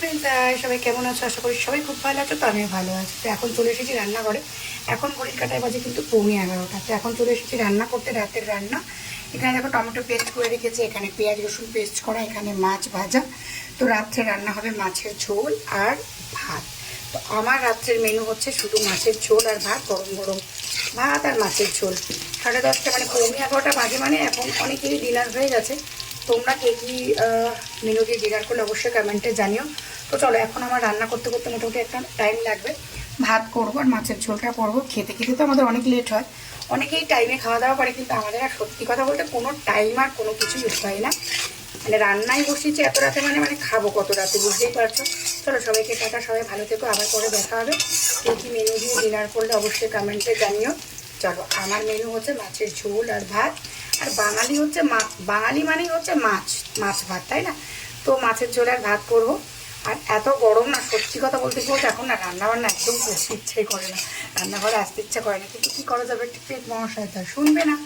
Friends, সবাই কেমন আছো? আশা করি সবাই খুব ভালো আছো। তো আমিও ভালো আছি। তো এখন চলে এসেছি রান্নাঘরে। এখন ঘড়ির কাঁটায় বাজে কিন্তু 11:15। তো এখন চলে এসেছি রান্না করতে, রাতের রান্না। এখানে দেখো টমেটো পেস্ট করে রেখেছি, এখানে পেঁয়াজ রসুন পেস্ট করা, এখানে মাছ ভাজা। তো রাত্রে রান্না হবে মাছের ঝোল আর ভাত। তো আমার রাত্রের মেনু হচ্ছে শুধু মাছের ঝোল আর ভাত, গরম গরম ভাত আর মাছের ঝোল। 10:30 মানে 11:15 বাজে, মানে এখন অনেকেরই ডিনার হয়ে গেছে। তোমরা কে কী মেনু দিয়ে ডিনার করলে অবশ্যই কমেন্টে জানিও। তো চলো, এখন আমার রান্না করতে করতে মোটামুটি একটা টাইম লাগবে। ভাত করবো আর মাছের ঝোলটা করবো। খেতে খেতে তো আমাদের অনেক লেট হয়, অনেকেই টাইমে খাওয়া দাওয়া করে, কিন্তু আমাদের আর সত্যি কথা বলতে কোনো টাইম আর কোনো কিছুই হয় না। মানে রান্নায় বসেছি এত রাতে, মানে মানে খাবো কত রাতে, বুঝতেই পারছো। চলো, সবাইকে টাটা, সবাই ভালো থেকো, আবার পরে দেখা হবে। কে কী মেনু দিয়ে ডিনার করলে অবশ্যই কমেন্টে জানিও। চলো, আমার মেনু হচ্ছে মাছের ঝোল আর ভাত। আর বাঙালি হচ্ছে বাঙালি মানেই হচ্ছে মাছ, মাছ ভাত, তাই না? তো মাছের ঝোল আর ভাত করবো। আর এত গরম না, সত্যি কথা বলতে বলতে এখন না রান্নাবান্না একদম করতে ইচ্ছেই করে না, রান্নাঘরে আসতে ইচ্ছা করে না, কিন্তু কী করা যাবে, একটু পেট মহাশয়তা শুনবে না।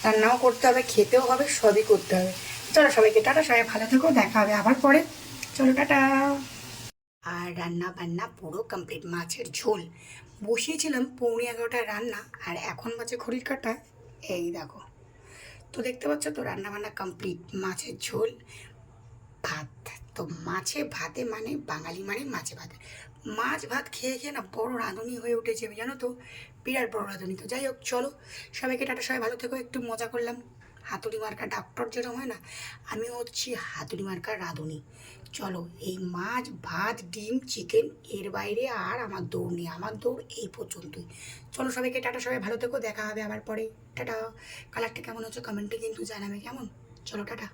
রান্নাও করতে হবে, খেতেও হবে, সবই করতে হবে। চলো, সবাইকে টাটা, সবাই ভালো থেকো, দেখা হবে আবার পরে। চলো, টাটা। আর রান্না বান্না পুরো কমপ্লিট। মাছের ঝোল বসিয়েছিলাম 11:15 রান্না, আর এখন বাজে ঘড়ির কাঁটায় এই দেখো। তো দেখতে পাচ্ছ তো, রান্না বান্না কমপ্লিট। মাছের ঝোল, ভাত। তো মাছে ভাতে মানে বাঙালি মানে মাছে ভাতে। মাছ ভাত খেয়ে খেয়ে না বড় রাঁধুনি হয়ে উঠেছে আমি, জানো তো, বিরাট বড় রাঁধুনি। তো যাই হোক, চলো, সবাইকে টাটা, সবাই ভালো থেকো। একটু মজা করলাম, হাতুড়ি মার্কা ডক্টর যেরকম হয় না, আমি হচ্ছি হাতুড়ি মার্কা রাঁধুনি। চলো, এই মাছ ভাত ডিম চিকেন, এর বাইরে আর আমার দৌড় নেই, আমার দৌড় এই পর্যন্তই। চলো, সবাইকে টাটা, সবাই ভালো থেকো, দেখা হবে আবার পরে। টাটা। কালারটা কেমন হচ্ছে কমেন্টে কিন্তু জানাবে, কেমন? চলো, টাটা।